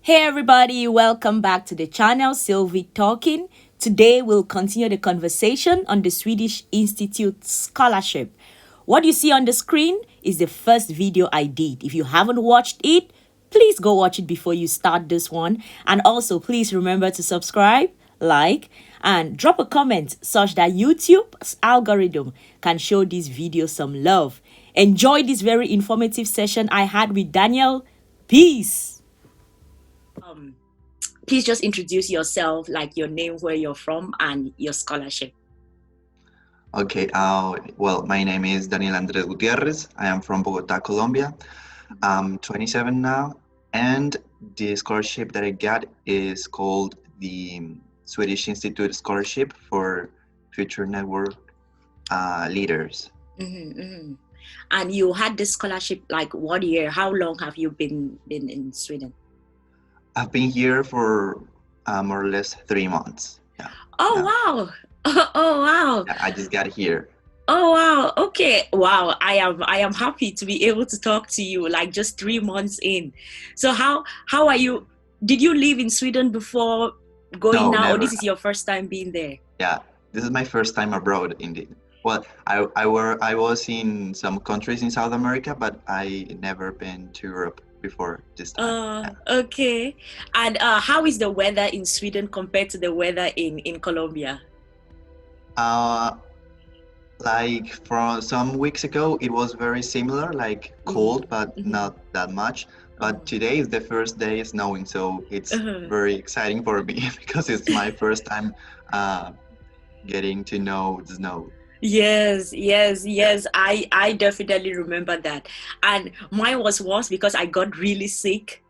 Hey everybody, welcome back to the channel Sylvie Talking. Today we'll continue the conversation on the Swedish Institute Scholarship. What you see on the screen is the first video I did. If you haven't watched it, please go watch it before you start this one. And also please remember to subscribe, like, and drop a comment such that YouTube's algorithm can show this video some love. Enjoy this very informative session I had with Daniel. Peace. Please just introduce yourself, like your name, where you're from, and your scholarship. Okay, well, my name is Daniel Andres Gutierrez. I am from Bogota, Colombia. I'm 27 now, and the scholarship that I got is called the Swedish Institute Scholarship for Future Network Leaders. And you had this scholarship like what year? How long have you been in Sweden? I've been here for more or less 3 months. Yeah. Oh, wow. Oh, wow. I just got here. Oh, wow. Okay. Wow. I am happy to be able to talk to you like just 3 months in. So how are you? Did you live in Sweden before going No, now, never. or this is your first time being there? Yeah, this is my first time abroad indeed. Well, I was in some countries in South America, but I never been to Europe before this time. Okay. And how is the weather in Sweden compared to the weather in Colombia? Like from some weeks ago, it was very similar, like cold, but not that much. But today is the first day snowing, so it's very exciting for me because it's my first time getting to know the snow. Yes. I definitely remember that. And mine was worse because I got really sick.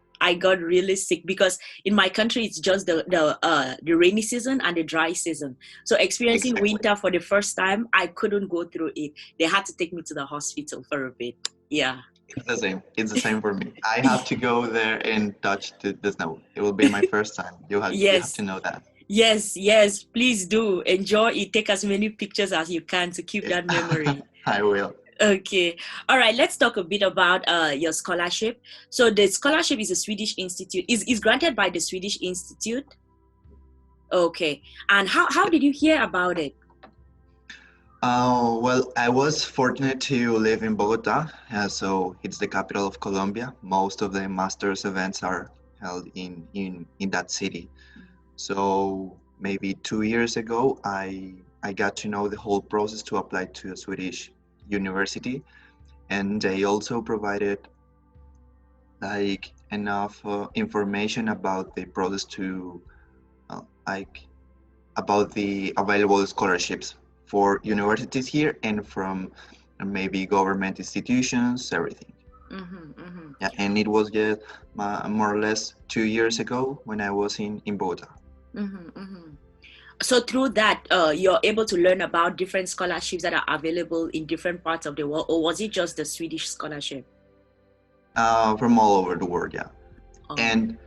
Because in my country it's just the rainy season and the dry season. So experiencing winter for the first time, I couldn't go through it. They had to take me to the hospital for a bit. Yeah. It's the same. It's the same for me. I have to go there and touch the snow. It will be my first time. You have to know that. Yes, please do enjoy it. Take as many pictures as you can to keep that memory. I will. Okay. All right. Let's talk a bit about your scholarship. So the scholarship is a Swedish Institute. Is granted by the Swedish Institute. Okay. And how did you hear about it? Well, I was fortunate to live in Bogota, so it's the capital of Colombia. Most of the master's events are held in that city. So maybe 2 years ago, I got to know the whole process to apply to a Swedish university, and they also provided like enough information about the process to like about the available scholarships for universities here and from maybe government institutions, everything. Yeah, and it was just more or less 2 years ago when I was in Bogota. So through that, you're able to learn about different scholarships that are available in different parts of the world, or was it just the Swedish scholarship? From all over the world, yeah. And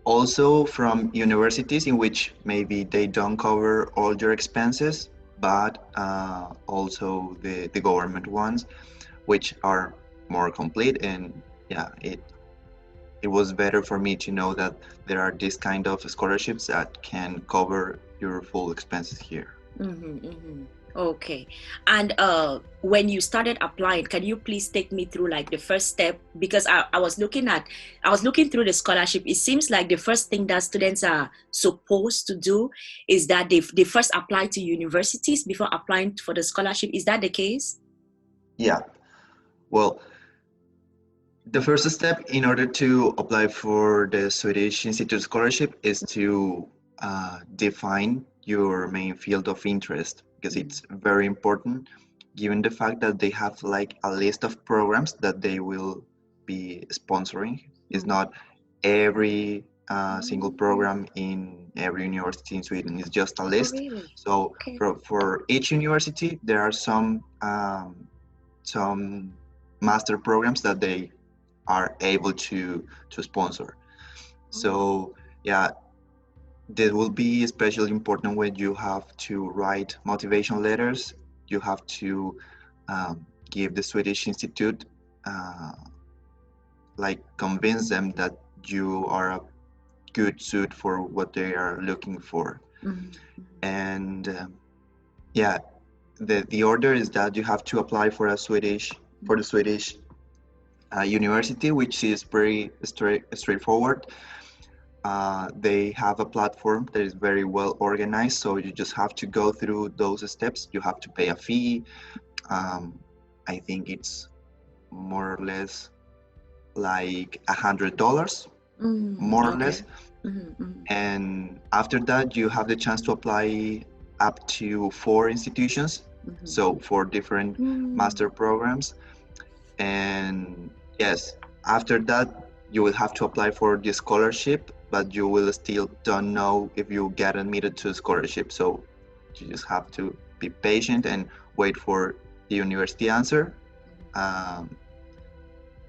also from universities in which maybe they don't cover all your expenses, but also the government ones, which are more complete. And yeah, it was better for me to know that there are these kind of scholarships that can cover your full expenses here. Okay. And when you started applying, can you please take me through like the first step? Because I was looking through the scholarship. It seems like the first thing that students are supposed to do is that they first apply to universities before applying for the scholarship. Is that the case? Yeah. Well, the first step in order to apply for the Swedish Institute Scholarship is to define your main field of interest, because it's very important given the fact that they have like a list of programs that they will be sponsoring. It's not every single program in every university in Sweden. It's just a list. Really? So for each university, there are some master programs that they are able to sponsor. So yeah, that will be especially important when you have to write motivation letters. You have to give the Swedish Institute, like convince them that you are good suit for what they are looking for. And yeah, the order is that you have to apply for the Swedish university, which is very straightforward. They have a platform that is very well organized, so you just have to go through those steps. You have to pay a fee. I think it's more or less like $100, more or less. And after that, you have the chance to apply up to 4 institutions, so 4 different master programs. And yes, after that, you will have to apply for the scholarship, but you will still don't know if you get admitted to the scholarship. So you just have to be patient and wait for the university answer,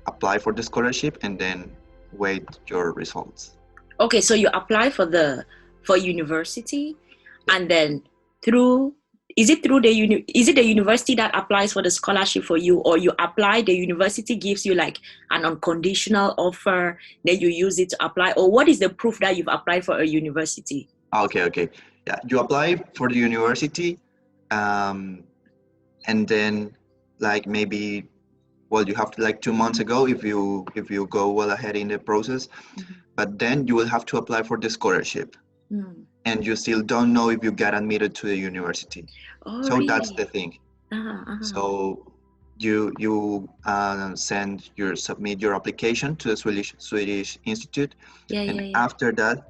apply for the scholarship, and then wait your results. Okay, so you apply for university, and then is it the university that applies for the scholarship for you, or you apply, the university gives you like an unconditional offer, then you use it to apply, or what is the proof that you've applied for a university? Okay. Yeah, you apply for the university, and then like maybe, well, you have to like 2 months ago if you go well ahead in the process, but then you will have to apply for the scholarship, and you still don't know if you get admitted to the university. So really? That's the thing. So you submit your application to the Swedish Institute, after that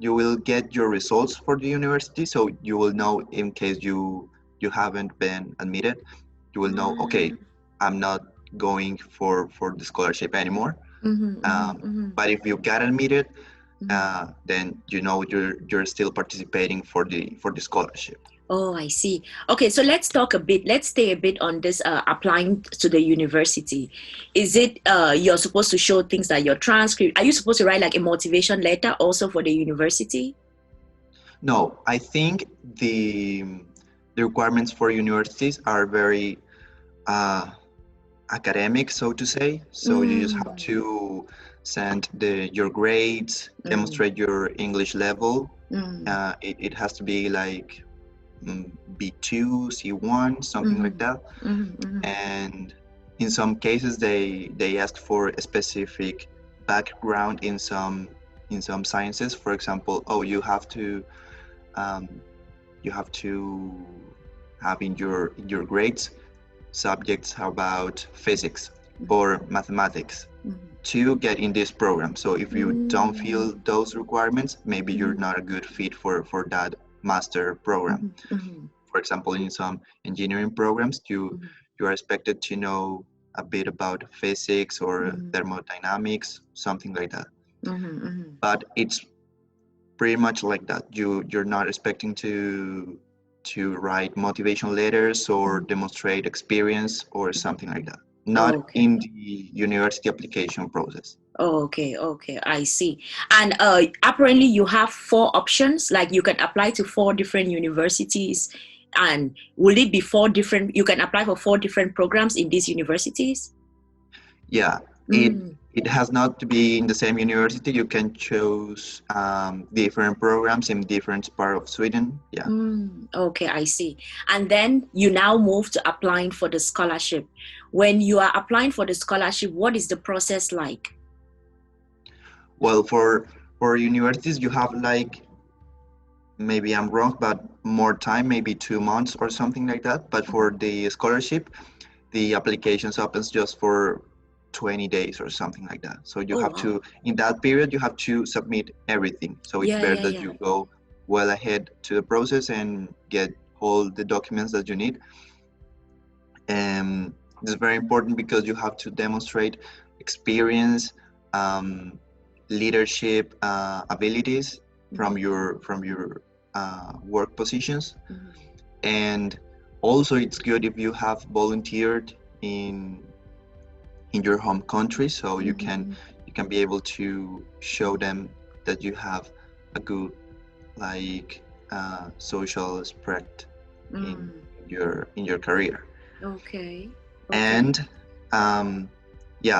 you will get your results for the university. So you will know, in case you haven't been admitted, you will know, okay, I'm not going for the scholarship anymore. But if you get admitted, then you know you're still participating for the scholarship. Oh, I see. Okay, so let's stay a bit on this applying to the university. Is it you're supposed to show things like your transcript? Are you supposed to write like a motivation letter also for the university? No, I think the requirements for universities are very academic, so to say. So you just have to send your grades, demonstrate your English level. It has to be like B2, C1, something like that. And in some cases they ask for a specific background in some sciences. For example, you have to have in your grades subjects about physics or mathematics to get in this program. So if you don't feel those requirements, maybe you're not a good fit for that master program. For example, in some engineering programs, you are expected to know a bit about physics or thermodynamics, something like that. But it's pretty much like that. You're not expecting to write motivation letters or demonstrate experience or something like that. Not in the university application process. Okay, I see. And apparently you have 4 options, like you can apply to 4 different universities. And will it be 4 different, you can apply for 4 different programs in these universities? Yeah, it has not to be in the same university. You can choose different programs in different parts of Sweden. Yeah. Okay, I see. And then you now move to applying for the scholarship. When you are applying for the scholarship, what is the process like? Well, for universities, you have like, maybe I'm wrong, but more time, maybe 2 months or something like that. But for the scholarship, the applications opens just for 20 days or something like that. So you have to, in that period, you have to submit everything. So it's better that you go well ahead to the process and get all the documents that you need. And it's very important because you have to demonstrate experience, leadership abilities from your work positions. And also it's good if you have volunteered in your home country, so you can be able to show them that you have a good social spread in your career. Okay. And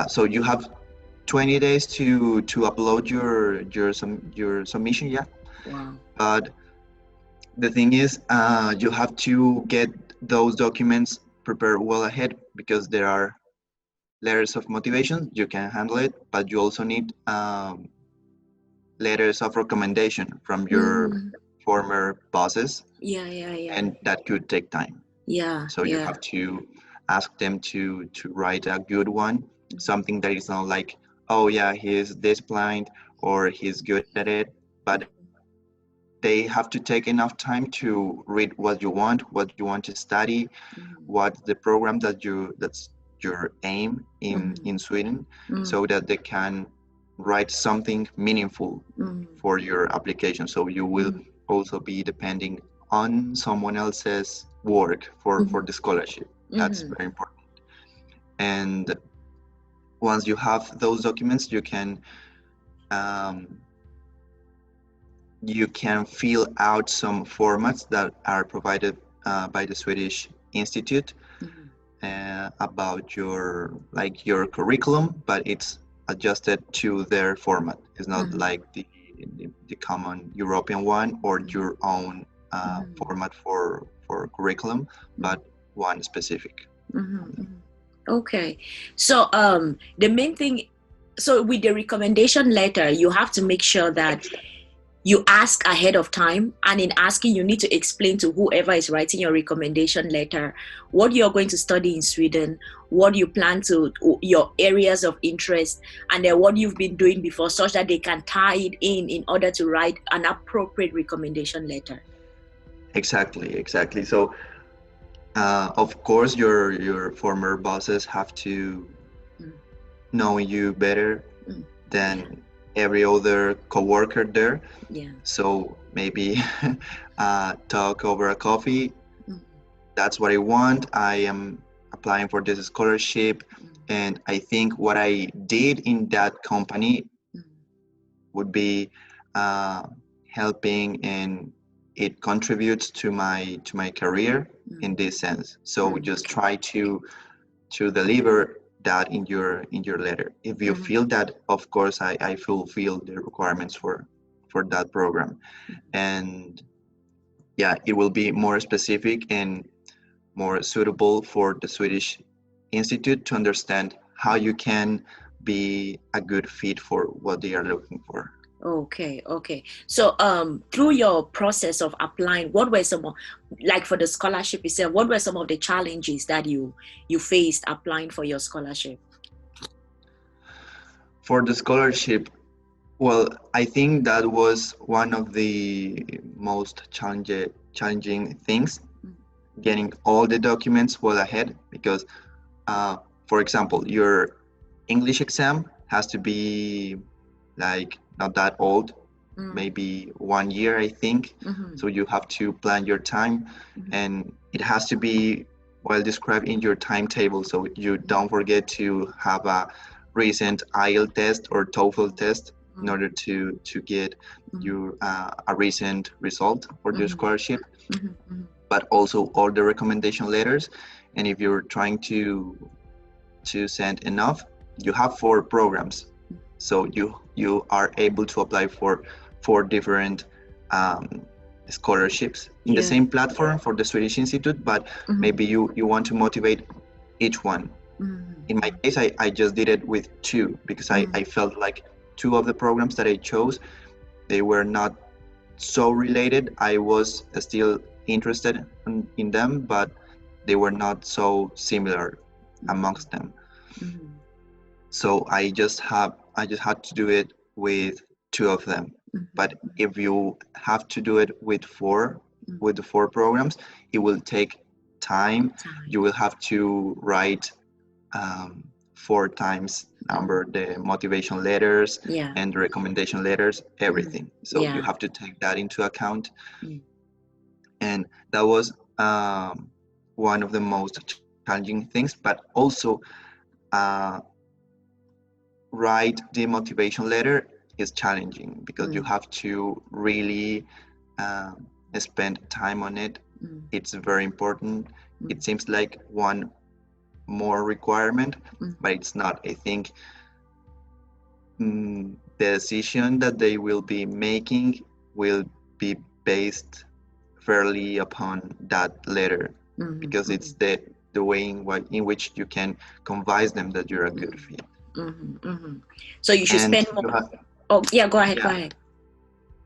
so you have 20 days to upload your submission. Yeah, Wow. but the thing is, you have to get those documents prepared well ahead, because there are letters of motivation. You can handle it, but you also need letters of recommendation from your Mm. former bosses, Yeah, yeah, yeah. and that could take time. Yeah, So you yeah. have to ask them to write a good one, something that is not like, oh yeah, he's disciplined or he's good at it, but they have to take enough time to read what you want to study, what the program that's your aim in Sweden, so that they can write something meaningful for your application. So you will also be depending on someone else's work for the scholarship. That's very important. And once you have those documents, um, you can fill out some formats that are provided by the Swedish Institute about your curriculum, but it's adjusted to their format. It's not like the common European one or your own format for curriculum, but one specific. Okay. So the main thing, so with the recommendation letter, you have to make sure that you ask ahead of time, and in asking you need to explain to whoever is writing your recommendation letter what you're going to study in Sweden, what you plan to, your areas of interest, and then what you've been doing before, such that they can tie it in order to write an appropriate recommendation letter. Exactly. So of course your former bosses have to know you better than every other coworker there. Yeah. So maybe talk over a coffee. That's what I want. I am applying for this scholarship, and I think what I did in that company would be helping, and it contributes to my career in this sense. So just try to deliver that in your letter. If you feel that, of course, I fulfill the requirements for that program, and yeah, it will be more specific and more suitable for the Swedish Institute to understand how you can be a good fit for what they are looking for. Okay. So through your process of applying, what were some of, like for the scholarship itself, what were some of the challenges that you faced applying for your scholarship? For the scholarship, well, I think that was one of the most challenging things, getting all the documents well ahead, because for example, your English exam has to be like not that old, maybe 1 year, I think. So you have to plan your time, and it has to be well described in your timetable, so you don't forget to have a recent IELTS test or TOEFL test in order to get your a recent result for your scholarship. But also all the recommendation letters, and if you're trying to send enough, you have 4 programs, so you are able to apply for 4 different scholarships in the same platform for the Swedish Institute, but maybe you want to motivate each one. In my case, I just did it with 2, because I felt like 2 of the programs that I chose, they were not so related. I was still interested in them, but they were not so similar amongst them. So I just had to do it with 2 of them. But if you have to do it with 4, with the 4 programs, it will take time. You will have to write 4 times number the motivation letters and the recommendation letters, everything. So you have to take that into account. And that was one of the most challenging things, but also write the motivation letter is challenging, because you have to really spend time on it. It's very important. It seems like one more requirement, but it's not. I think the decision that they will be making will be based fairly upon that letter, because it's the way in which you can convince them that you're a good fit. So you should And spend more. Oh yeah, go ahead.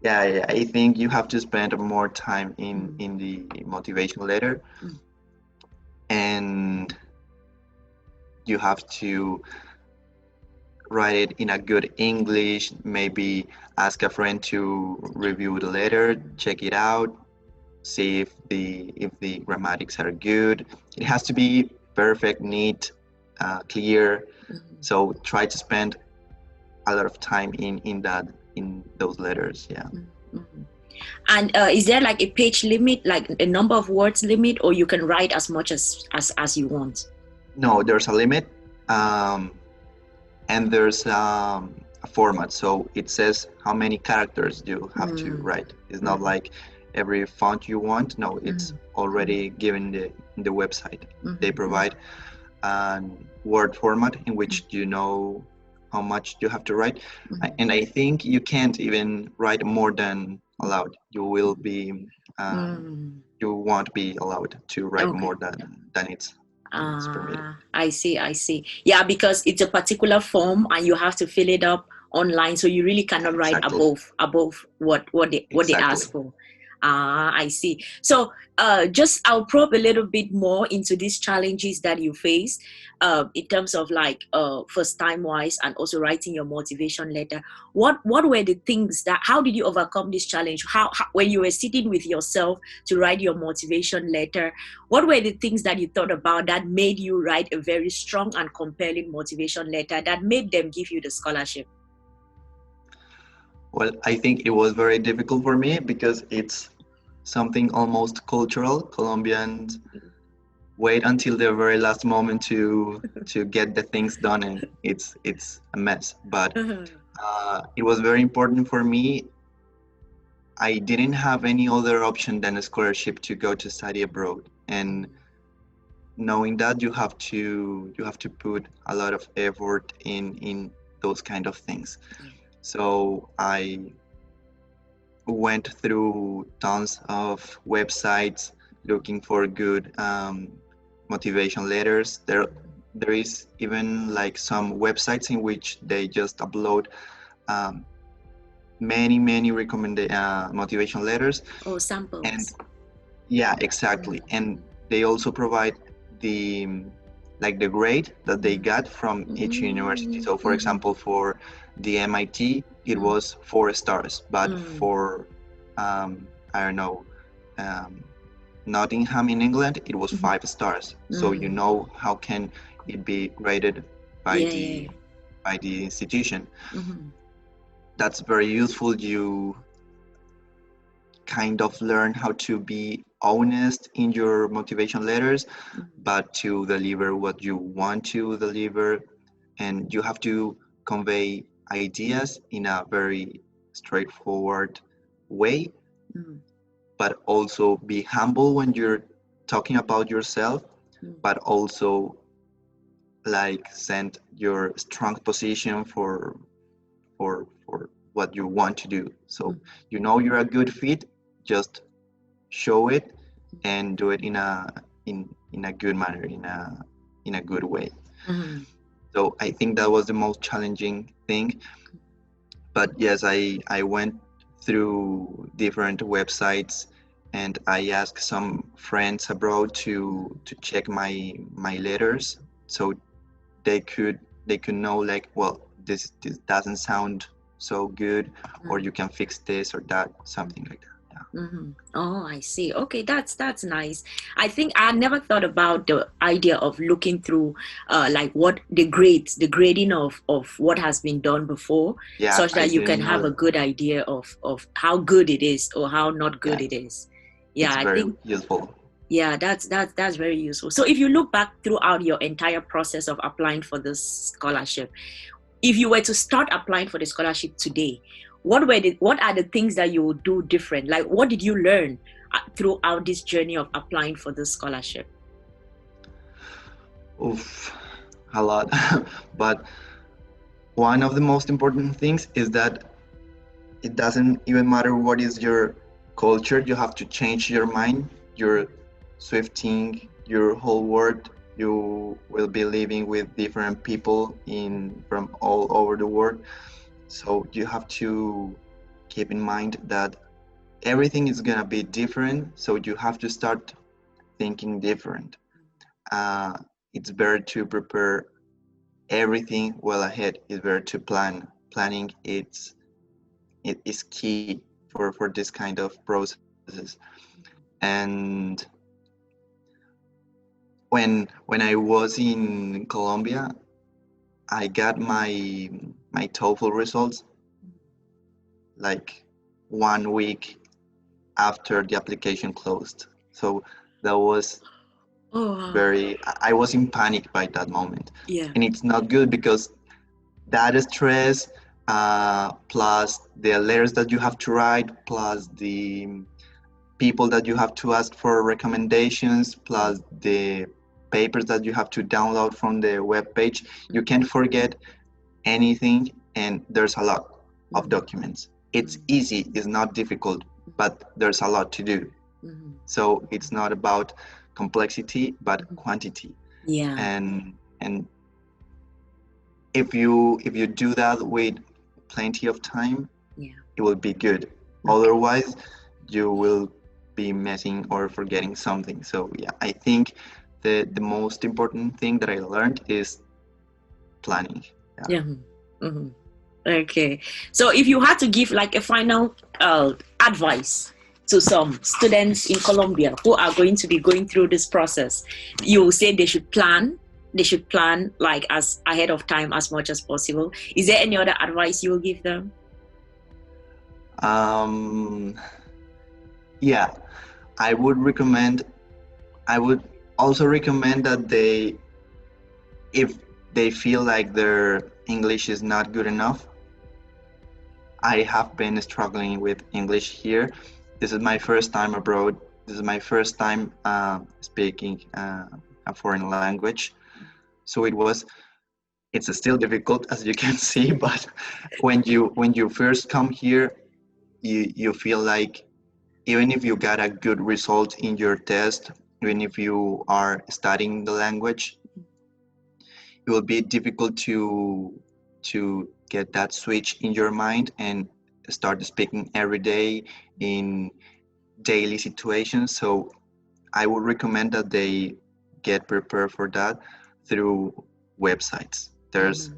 Yeah, I think you have to spend more time in the motivation letter, and you have to write it in a good English. Maybe ask a friend to review the letter, check it out, see if the grammatics are good. It has to be perfect, neat, clear. So try to spend a lot of time in those letters. Yeah. And is there like a page limit, like a number of words limit, or you can write as much as you want? No, there's a limit, and there's a format. So it says how many characters you have to write. It's not like every font you want. No, it's already given in the website. They provide a word format in which you know how much you have to write. And I think you can't even write more than allowed. You will be you won't be allowed to write more than it's permitted. I see. Yeah, because it's a particular form and you have to fill it up online, so you really cannot write above what they ask for. I see. So just I'll probe a little bit more into these challenges that you face in terms of like first time wise, and also writing your motivation letter. What were the things how did you overcome this challenge? How when you were sitting with yourself to write your motivation letter, what were the things that you thought about that made you write a very strong and compelling motivation letter that made them give you the scholarship? Well, I think it was very difficult for me because it's something almost cultural. Colombians wait until the very last moment to get the things done, and it's a mess. But it was very important for me. I didn't have any other option than a scholarship to go to study abroad, and knowing that you have to put a lot of effort in those kind of things. So I went through tons of websites looking for good motivation letters. There is even like some websites in which they just upload many recommended motivation letters. Oh, samples. And yeah, exactly. And they also provide the grade that they got from each university. So for example, for the MIT, it was 4 stars, but for I don't know, Nottingham in England, it was 5 stars. So you know how can it be graded by the institution. That's very useful. You kind of learn how to be honest in your motivation letters, but to deliver what you want to deliver, and you have to convey ideas in a very straightforward way, but also be humble when you're talking about yourself, but also like send your strong position for what you want to do. So you know you're a good fit, just show it and do it in a good manner, in a good way. So I think that was the most challenging thing. But yes, I went through different websites, and I asked some friends abroad to check my letters, so they could know like, well, this doesn't sound so good, or you can fix this or that, something like that. Oh, I see. Okay, that's nice. I think I never thought about the idea of looking through like what the grading of what has been done before, such that you can have a good idea of how good it is or how not good it is. Yeah, it's very useful. Yeah, that's very useful. So if you look back throughout your entire process of applying for this scholarship, if you were to start applying for the scholarship today, what are the things that you would do different? Like, what did you learn throughout this journey of applying for this scholarship? Oof, a lot. But one of the most important things is that it doesn't even matter what is your culture, you have to change your mind, your swifting, your whole world. You will be living with different people from all over the world. So you have to keep in mind that everything is gonna be different. So you have to start thinking different. Uh, it's better to prepare everything well ahead. It's better to plan. Planning it is key for this kind of processes. And when I was in Colombia, I got my TOEFL results like 1 week after the application closed. So that was I was in panic by that moment. Yeah. And it's not good because that stress, plus the letters that you have to write, plus the people that you have to ask for recommendations, plus the papers that you have to download from the web page, you can't forget anything, and there's a lot of documents. It's easy, it's not difficult, but there's a lot to do. So it's not about complexity but quantity. Yeah. And if you do that with plenty of time, it will be good. Otherwise you will be missing or forgetting something. So yeah, I think the most important thing that I learned is planning. Okay, so if you had to give like a final advice to some students in Colombia who are going to be going through this process, you say they should plan like as ahead of time as much as possible. Is there any other advice you will give them? Yeah, I would also recommend that if they feel like their English is not good enough. I have been struggling with English here. This is my first time abroad. This is my first time speaking a foreign language. So it's still difficult, as you can see, but when you first come here, you feel like even if you got a good result in your test, even if you are studying the language, it will be difficult to get that switch in your mind and start speaking every day in daily situations. So I would recommend that they get prepared for that through websites. There's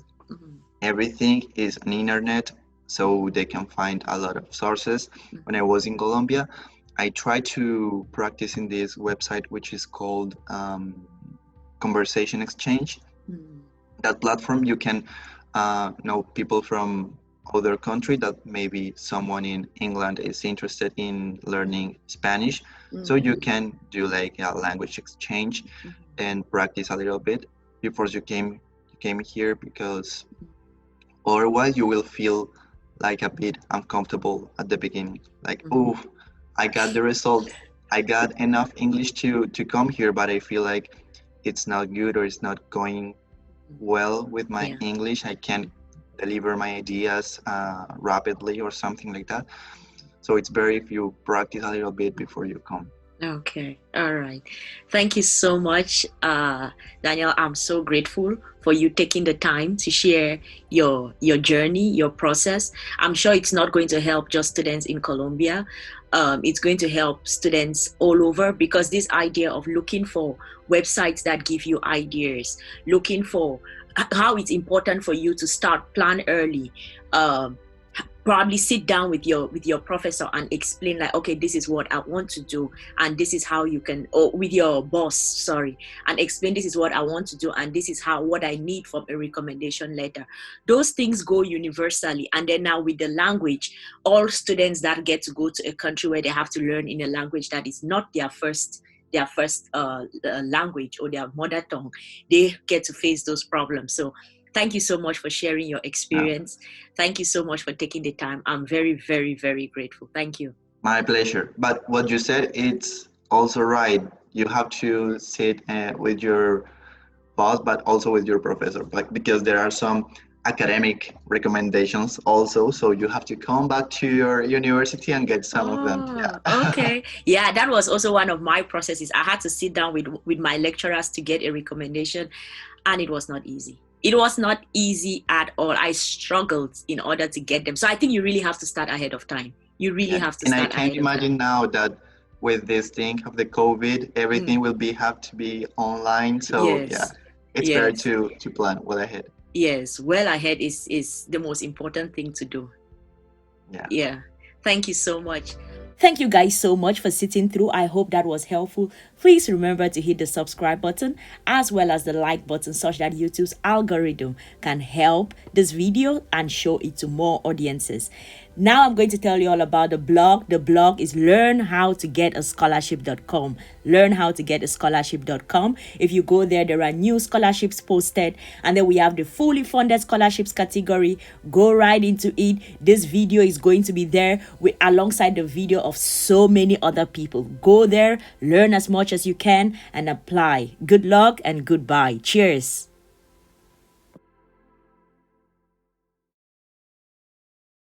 everything is on internet, so they can find a lot of sources. When I was in Colombia, I tried to practice in this website, which is called Conversation Exchange. That platform, you can know people from other country, that maybe someone in England is interested in learning Spanish. So you can do like a language exchange and practice a little bit before you came here, because otherwise you will feel like a bit uncomfortable at the beginning, like, oh, I got the result, I got enough English to come here, but I feel like it's not good or it's not going well with my English. I can't deliver my ideas rapidly or something like that. So it's better if you practice a little bit before you come. Okay, all right. Thank you so much, Daniel. I'm so grateful for you taking the time to share your journey, your process. I'm sure it's not going to help just students in Colombia. It's going to help students all over, because this idea of looking for websites that give you ideas, looking for how it's important for you to start plan early. Probably sit down with your professor and explain, like, okay, this is what I want to do, and this is how you can, or with your boss, and explain, this is what I want to do, and this is what I need from a recommendation letter. Those things go universally. And then now with the language, all students that get to go to a country where they have to learn in a language that is not their first language or their mother tongue, they get to face those problems. So thank you so much for sharing your experience. Thank you so much for taking the time. I'm very, very, very grateful. Thank you. My pleasure. But what you said, it's also right. You have to sit with your boss, but also with your professor, because there are some academic recommendations also. So you have to come back to your university and get some of them. Oh, Yeah. okay. Yeah, that was also one of my processes. I had to sit down with my lecturers to get a recommendation, and it was not easy. It was not easy at all. I struggled in order to get them. So I think you really have to start ahead of time. You really Yeah. have to And I start can ahead of time. imagine now that with this thing of the COVID, everything will be have to be online. So yeah, Yes. it's better Yes. to plan well ahead. Yes. Well ahead is the most important thing to do. Yeah. Yeah. Thank you so much. Thank you guys so much for sitting through. I hope that was helpful. Please remember to hit the subscribe button as well as the like button such that YouTube's algorithm can help this video and show it to more audiences. Now I'm going to tell you all about the blog. The blog is learnhowtogetaScholarship.com. LearnhowtogetaScholarship.com. If you go there, there are new scholarships posted, and then we have the fully funded scholarships category. Go right into it. This video is going to be there alongside the video of so many other people. Go there, learn as much as you can, and apply. Good luck and goodbye. Cheers.